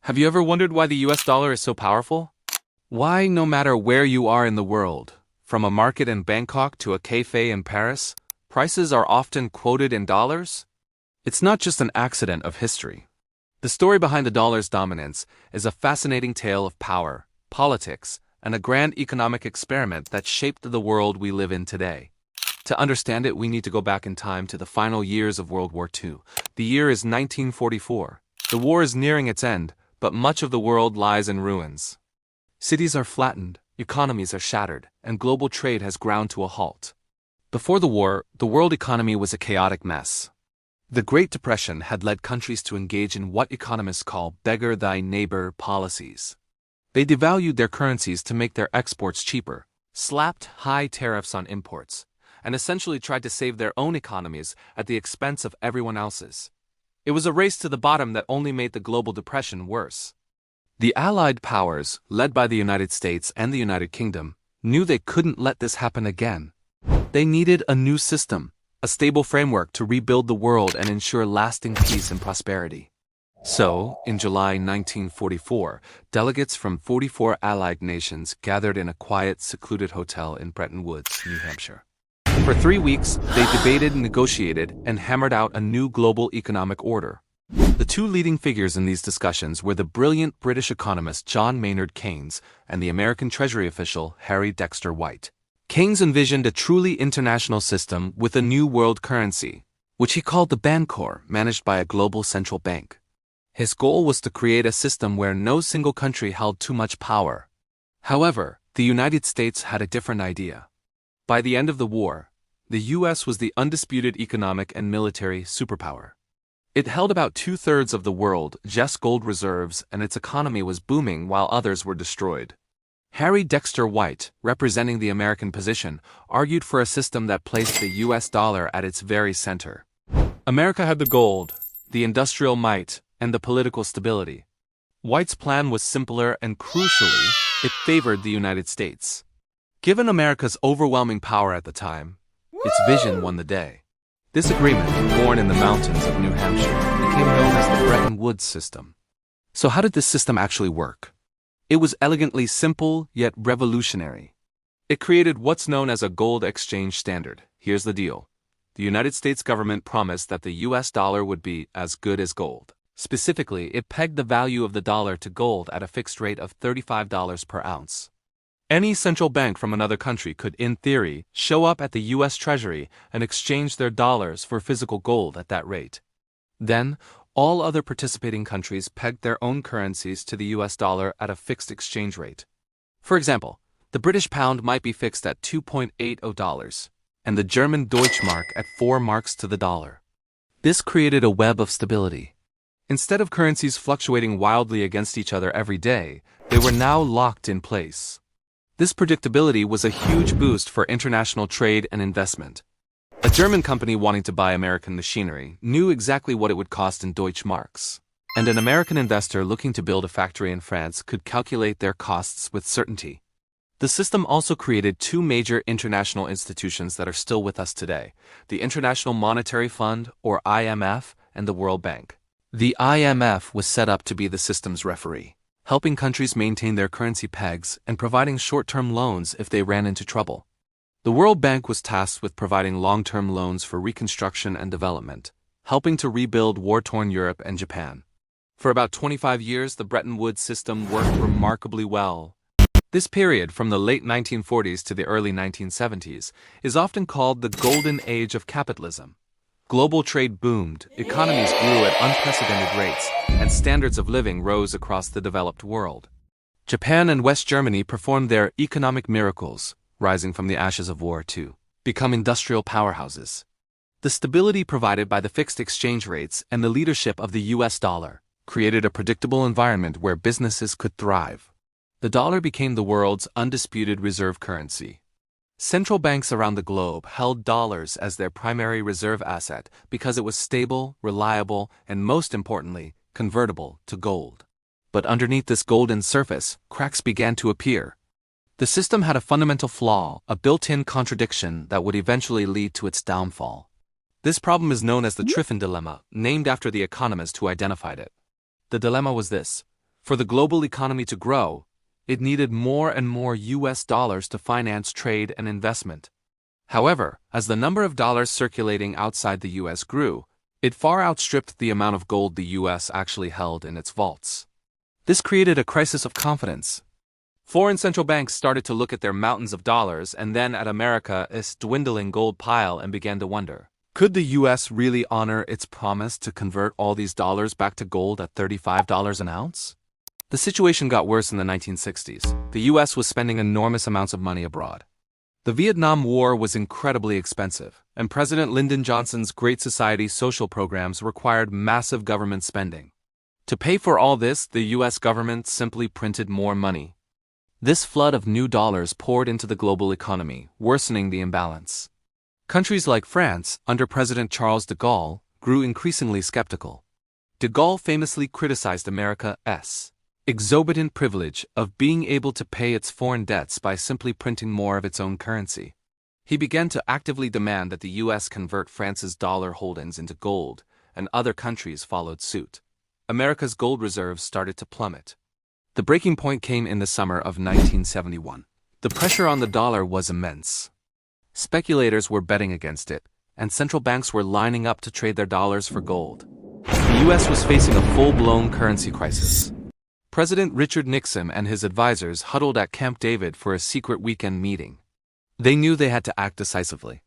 Have you ever wondered why the US dollar is so powerful? Why, no matter where you are in the world, from a market in Bangkok to a cafe in Paris, prices are often quoted in dollars? It's not just an accident of history. The story behind the dollar's dominance is a fascinating tale of power, politics, and a grand economic experiment that shaped the world we live in today. To understand it, we need to go back in time to the final years of World War II. The year is 1944. The war is nearing its end, but much of the world lies in ruins. Cities are flattened, economies are shattered, and global trade has ground to a halt. Before the war, the world economy was a chaotic mess. The Great Depression had led countries to engage in what economists call beggar thy neighbor policies. They devalued their currencies to make their exports cheaper, slapped high tariffs on imports, and essentially tried to save their own economies at the expense of everyone else's. It was a race to the bottom that only made the global depression worse. The Allied powers, led by the United States and the United Kingdom, knew they couldn't let this happen again. They needed a new system, a stable framework to rebuild the world and ensure lasting peace and prosperity. So, in July 1944, delegates from 44 Allied nations gathered in a quiet, secluded hotel in Bretton Woods, New Hampshire. For 3 weeks, they debated, negotiated, and hammered out a new global economic order. The two leading figures in these discussions were the brilliant British economist John Maynard Keynes and the American Treasury official Harry Dexter White. Keynes envisioned a truly international system with a new world currency, which he called the Bancor, managed by a global central bank. His goal was to create a system where no single country held too much power. However, the United States had a different idea. By the end of the war, the U.S. was the undisputed economic and military superpower. It held about 2/3 of the world's gold reserves, and its economy was booming while others were destroyed. Harry Dexter White, representing the American position, argued for a system that placed the U.S. dollar at its very center. America had the gold, the industrial might, and the political stability. White's plan was simpler and, crucially, it favored the United States. Given America's overwhelming power at the time, its vision won the day. This agreement, born in the mountains of New Hampshire, became known as the Bretton Woods system. So how did this system actually work? It was elegantly simple yet revolutionary. It created what's known as a gold exchange standard. Here's the deal. The United States government promised that the US dollar would be as good as gold. Specifically, it pegged the value of the dollar to gold at a fixed rate of $35 per ounce. Any central bank from another country could, in theory, show up at the U.S. Treasury and exchange their dollars for physical gold at that rate. Then, all other participating countries pegged their own currencies to the U.S. dollar at a fixed exchange rate. For example, the British pound might be fixed at $2.80, and the German Deutschmark at 4 marks to the dollar. This created a web of stability. Instead of currencies fluctuating wildly against each other every day, they were now locked in place. This predictability was a huge boost for international trade and investment. A German company wanting to buy American machinery knew exactly what it would cost in Deutschmarks, and an American investor looking to build a factory in France could calculate their costs with certainty. The system also created two major international institutions that are still with us today: the International Monetary Fund, or IMF, and the World Bank. The IMF was set up to be the system's referee, helping countries maintain their currency pegs and providing short-term loans if they ran into trouble. The World Bank was tasked with providing long-term loans for reconstruction and development, helping to rebuild war-torn Europe and Japan. For about 25 years, the Bretton Woods system worked remarkably well. This period, from the late 1940s to the early 1970s, is often called the golden age of capitalism. Global trade boomed, economies grew at unprecedented rates, and standards of living rose across the developed world. Japan and West Germany performed their economic miracles, rising from the ashes of war to become industrial powerhouses. The stability provided by the fixed exchange rates and the leadership of the US dollar created a predictable environment where businesses could thrive. The dollar became the world's undisputed reserve currency. Central banks around the globe held dollars as their primary reserve asset because it was stable, reliable, and most importantly, convertible to gold. But underneath this golden surface, cracks began to appear. The system had a fundamental flaw, a built-in contradiction that would eventually lead to its downfall. This problem is known as the Triffin dilemma, named after the economist who identified it. The dilemma was this: For the global economy to grow, it needed more and more US dollars to finance trade and investment. However, as the number of dollars circulating outside the US grew, it far outstripped the amount of gold the US actually held in its vaults. This created a crisis of confidence. Foreign central banks started to look at their mountains of dollars and then at America's dwindling gold pile and began to wonder, could the US really honor its promise to convert all these dollars back to gold at $35 an ounce? The situation got worse in the 1960s. The US was spending enormous amounts of money abroad. The Vietnam War was incredibly expensive, and President Lyndon Johnson's Great Society social programs required massive government spending. To pay for all this, the US government simply printed more money. This flood of new dollars poured into the global economy, worsening the imbalance. Countries like France, under President Charles de Gaulle, grew increasingly skeptical. De Gaulle famously criticized America's exorbitant privilege of being able to pay its foreign debts by simply printing more of its own currency. He began to actively demand that the US convert France's dollar holdings into gold, and other countries followed suit. America's gold reserves started to plummet. The breaking point came in the summer of 1971. The pressure on the dollar was immense. Speculators were betting against it, and central banks were lining up to trade their dollars for gold. The US was facing a full-blown currency crisis. President Richard Nixon and his advisors huddled at Camp David for a secret weekend meeting. They knew they had to act decisively.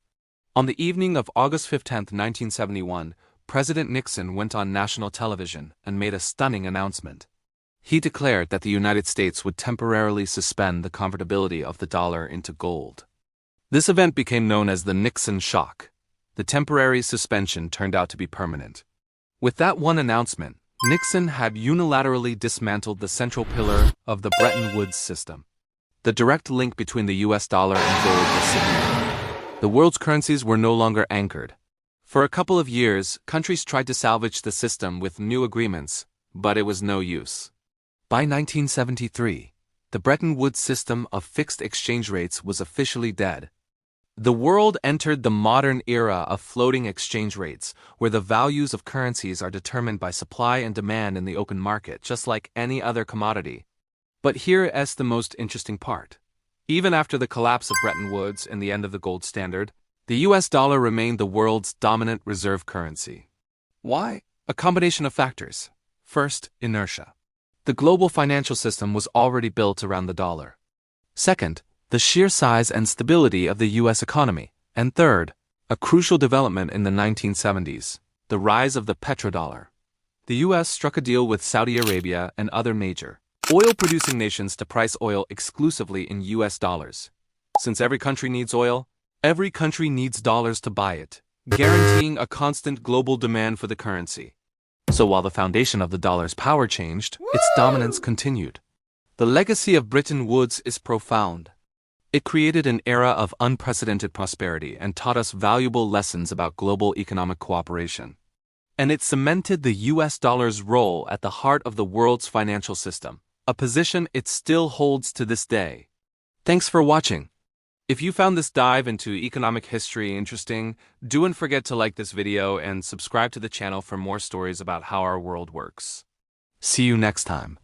On the evening of August 15, 1971, President Nixon went on national television and made a stunning announcement. He declared that the United States would temporarily suspend the convertibility of the dollar into gold. This event became known as the Nixon Shock. The temporary suspension turned out to be permanent. With that one announcement, Nixon had unilaterally dismantled the central pillar of the Bretton Woods system. The direct link between the US dollar and gold was significant. The world's currencies were no longer anchored. For a couple of years, countries tried to salvage the system with new agreements, but it was no use. By 1973, the Bretton Woods system of fixed exchange rates was officially dead. The world entered the modern era of floating exchange rates, where the values of currencies are determined by supply and demand in the open market, just like any other commodity. But here is the most interesting part. Even after the collapse of Bretton Woods and the end of the gold standard, the US dollar remained the world's dominant reserve currency. Why? A combination of factors. First, inertia. The global financial system was already built around the dollar. Second, the sheer size and stability of the US economy. And third, a crucial development in the 1970s, the rise of the petrodollar. The US struck a deal with Saudi Arabia and other major oil-producing nations to price oil exclusively in US dollars. Since every country needs oil, every country needs dollars to buy it, guaranteeing a constant global demand for the currency. So while the foundation of the dollar's power changed, its dominance continued. The legacy of Bretton Woods is profound. It created an era of unprecedented prosperity and taught us valuable lessons about global economic cooperation. And it cemented the US dollar's role at the heart of the world's financial system, a position it still holds to this day. Thanks for watching. If you found this dive into economic history interesting, don't forget to like this video and subscribe to the channel for more stories about how our world works. See you next time.